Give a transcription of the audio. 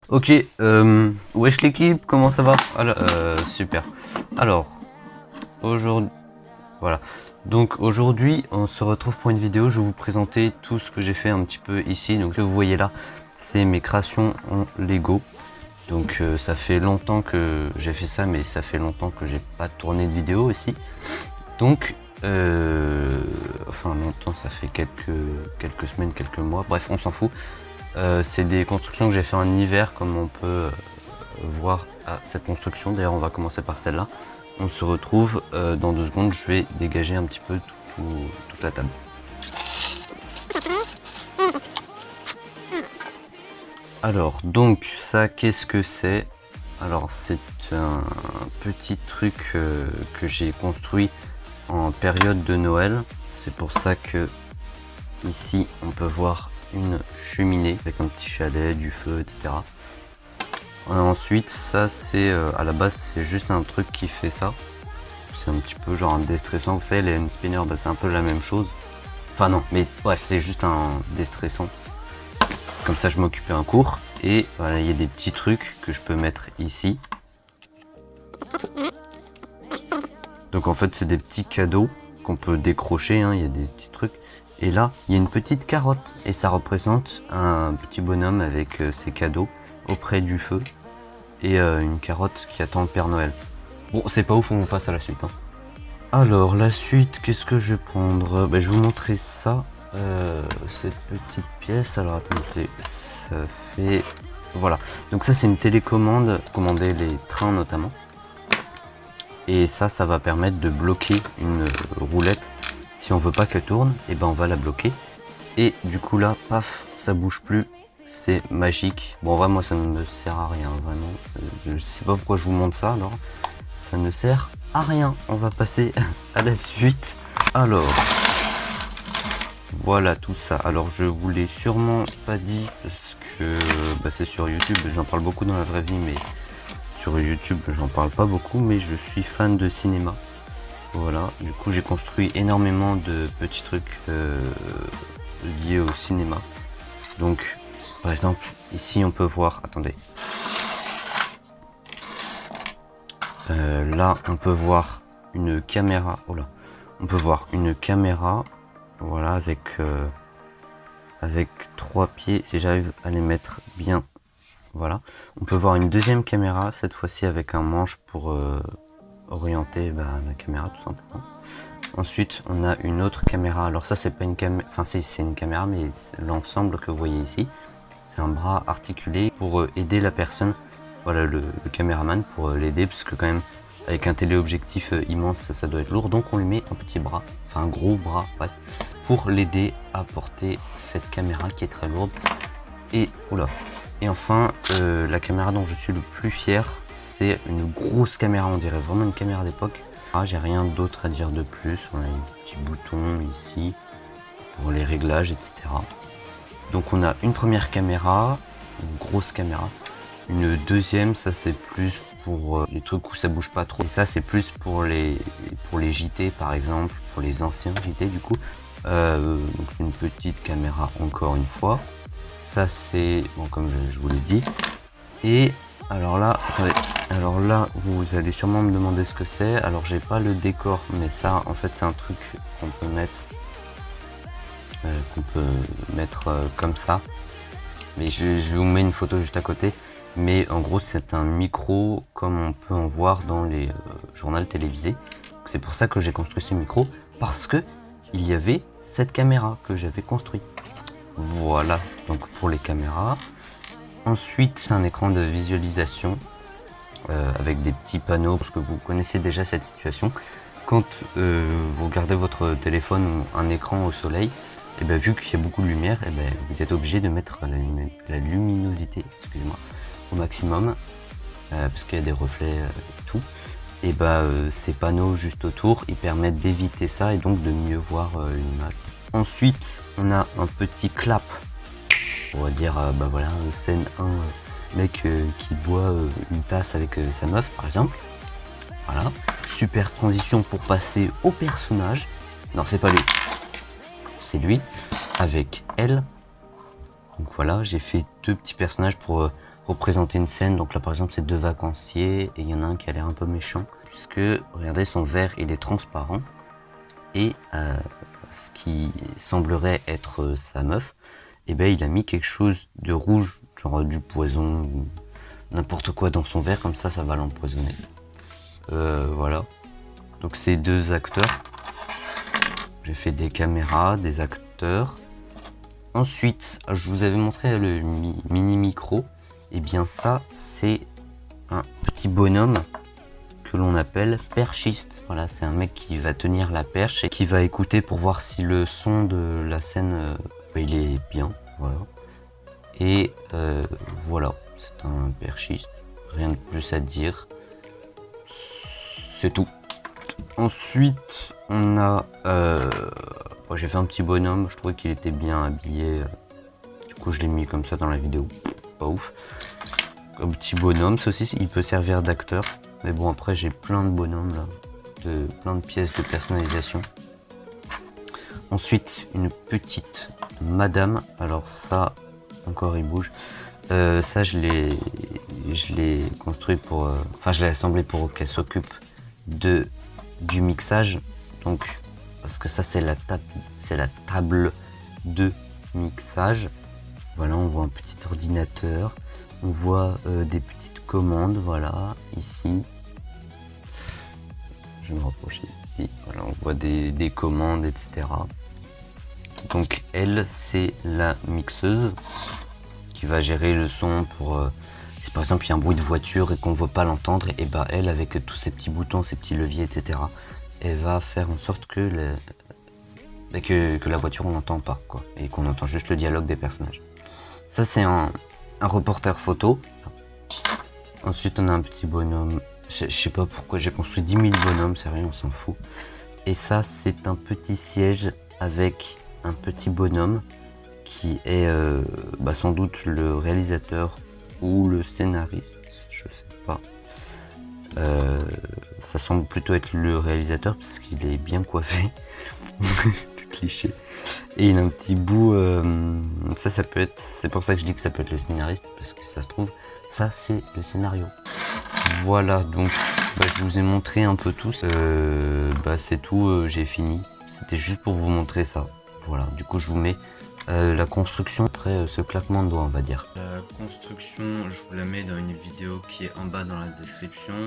Ok, wesh l'équipe, comment ça va? Alors, super. Alors, aujourd'hui, voilà. Donc aujourd'hui, on se retrouve pour une vidéo. Je vais vous présenter tout ce que j'ai fait un petit peu ici. Donc, ce que vous voyez là, c'est mes créations en Lego. Donc, ça fait longtemps que j'ai fait ça, mais ça fait longtemps que j'ai pas tourné de vidéo ici. Donc, enfin longtemps, ça fait quelques semaines, quelques mois. Bref, on s'en fout. C'est des constructions que j'ai fait en hiver, comme on peut voir à cette construction. D'ailleurs, on va commencer par celle-là. On se retrouve dans 2 secondes. Je vais dégager un petit peu toute la table. Alors, donc ça, qu'est-ce que c'est? Alors, c'est un petit truc que j'ai construit en période de Noël. C'est pour ça que ici, on peut voir une cheminée avec un petit chalet, du feu, etc. Ensuite, ça c'est à la base c'est juste un truc qui fait ça. C'est un petit peu genre un déstressant. Vous savez, les hand spinners, bah, c'est un peu la même chose. Enfin non, mais bref, c'est juste un déstressant. Comme ça, je m'occupais un cours. Et voilà, il y a des petits trucs que je peux mettre ici. Donc en fait, c'est des petits cadeaux qu'on peut décrocher. Hein, il y a des petits trucs. Et là, il y a une petite carotte. Et ça représente un petit bonhomme avec ses cadeaux auprès du feu. Et une carotte qui attend le Père Noël. Bon, c'est pas ouf, on passe à la suite. Hein. Alors, la suite, qu'est-ce que je vais prendre? Je vais vous montrer ça. Cette petite pièce. Alors, attendez, ça fait... Voilà. Donc ça, c'est une télécommande, commander les trains notamment. Et ça va permettre de bloquer une roulette. Si on veut pas qu'elle tourne, et ben on va la bloquer. Et du coup là, paf, ça bouge plus. C'est magique. Bon, en vrai, moi, ça ne me sert à rien, vraiment. Je sais pas pourquoi je vous montre ça, alors. Ça ne sert à rien. On va passer à la suite. Alors, voilà tout ça. Alors, je vous l'ai sûrement pas dit parce que c'est sur YouTube. J'en parle beaucoup dans la vraie vie, mais sur YouTube, j'en parle pas beaucoup. Mais je suis fan de cinéma. Voilà. Du coup, j'ai construit énormément de petits trucs liés au cinéma. Donc, par exemple, ici, on peut voir. Attendez. Là, on peut voir une caméra. Oh là. On peut voir une caméra. Voilà, avec 3 pieds. Si j'arrive à les mettre bien. Voilà. On peut voir une deuxième caméra. Cette fois-ci avec un manche pour orienter la caméra, tout simplement. Ensuite, on a une autre caméra. Alors ça, c'est pas une caméra. Enfin, c'est une caméra, mais l'ensemble que vous voyez ici, c'est un bras articulé pour aider la personne. Voilà, le caméraman pour l'aider, parce que quand même, avec un téléobjectif immense, ça doit être lourd. Donc on lui met un petit bras, enfin un gros bras, bref, pour l'aider à porter cette caméra qui est très lourde. Et oula. Et enfin, la caméra dont je suis le plus fier, c'est une grosse caméra, on dirait vraiment une caméra d'époque. J'ai rien d'autre à dire de plus. On a un petit bouton ici pour les réglages, etc. Donc on a une première caméra, une grosse caméra. Une deuxième, ça c'est plus pour les trucs où ça bouge pas trop. Et ça c'est plus pour les JT par exemple, pour les anciens JT du coup. Donc une petite caméra encore une fois. Ça c'est, bon comme je vous l'ai dit. Et alors là, attendez, alors là vous allez sûrement me demander ce que c'est. Alors j'ai pas le décor, mais ça en fait c'est un truc qu'on peut mettre comme ça. Mais je vous mets une photo juste à côté. Mais en gros, c'est un micro comme on peut en voir dans les journaux télévisés. C'est pour ça que j'ai construit ce micro, parce que il y avait cette caméra que j'avais construite. Voilà, donc pour les caméras. Ensuite, c'est un écran de visualisation avec des petits panneaux, parce que vous connaissez déjà cette situation. Quand vous regardez votre téléphone ou un écran au soleil, et vu qu'il y a beaucoup de lumière, vous êtes obligé de mettre la luminosité, excusez-moi, au maximum, parce qu'il y a des reflets et tout. Et ces panneaux juste autour, ils permettent d'éviter ça et donc de mieux voir l'image. Ensuite, on a un petit clap. On va dire, voilà, scène 1, mec qui boit une tasse avec sa meuf, par exemple. Voilà. Super transition pour passer au personnage. Non, c'est pas lui. C'est lui, avec elle. Donc voilà, j'ai fait 2 petits personnages pour représenter une scène. Donc là par exemple c'est deux vacanciers et il y en a un qui a l'air un peu méchant puisque regardez son verre il est transparent et ce qui semblerait être sa meuf, et ben il a mis quelque chose de rouge, genre du poison ou n'importe quoi dans son verre, comme ça va l'empoisonner. Voilà, donc ces deux acteurs, j'ai fait des caméras, des acteurs. Ensuite je vous avais montré le mini micro, et bien ça c'est un petit bonhomme que l'on appelle perchiste. Voilà, c'est un mec qui va tenir la perche et qui va écouter pour voir si le son de la scène il est bien. Voilà. Et voilà, c'est un perchiste. Rien de plus à dire. C'est tout. Ensuite, on a... j'ai fait un petit bonhomme, je trouvais qu'il était bien habillé. Du coup, je l'ai mis comme ça dans la vidéo. Pas ouf. Un petit bonhomme, ceci, il peut servir d'acteur. Mais bon, après, j'ai plein de bonhommes là. Plein de pièces de personnalisation. Ensuite, une petite madame. Alors ça, encore il bouge. Ça, je l'ai construit pour... Enfin, je l'ai assemblé pour qu'elle s'occupe du mixage. Donc, parce que ça, c'est la table de mixage. Voilà, on voit un petit ordinateur. On voit des petites commandes, voilà, ici. Je vais me rapprocher ici. Voilà, on voit des commandes, etc. Donc elle, c'est la mixeuse qui va gérer le son pour... si par exemple il y a un bruit de voiture et qu'on ne veut pas l'entendre, et bah elle, avec tous ces petits boutons, ces petits leviers, etc., elle va faire en sorte que la voiture on n'entend pas, quoi, et qu'on entend juste le dialogue des personnages. Ça c'est un reporter photo. Ensuite on a un petit bonhomme, je sais pas pourquoi j'ai construit 10 000 bonhommes, c'est rien, on s'en fout. Et ça c'est un petit siège avec un petit bonhomme qui est sans doute le réalisateur ou le scénariste, je sais pas. Ça semble plutôt être le réalisateur parce qu'il est bien coiffé. Le cliché. Et il a un petit bout, ça peut être, c'est pour ça que je dis que ça peut être le scénariste, parce que ça se trouve, ça c'est le scénario. Voilà, donc je vous ai montré un peu tout. C'est tout, j'ai fini. C'était juste pour vous montrer ça. Voilà, du coup je vous mets la construction après ce claquement de doigts, on va dire. La construction, je vous la mets dans une vidéo qui est en bas dans la description.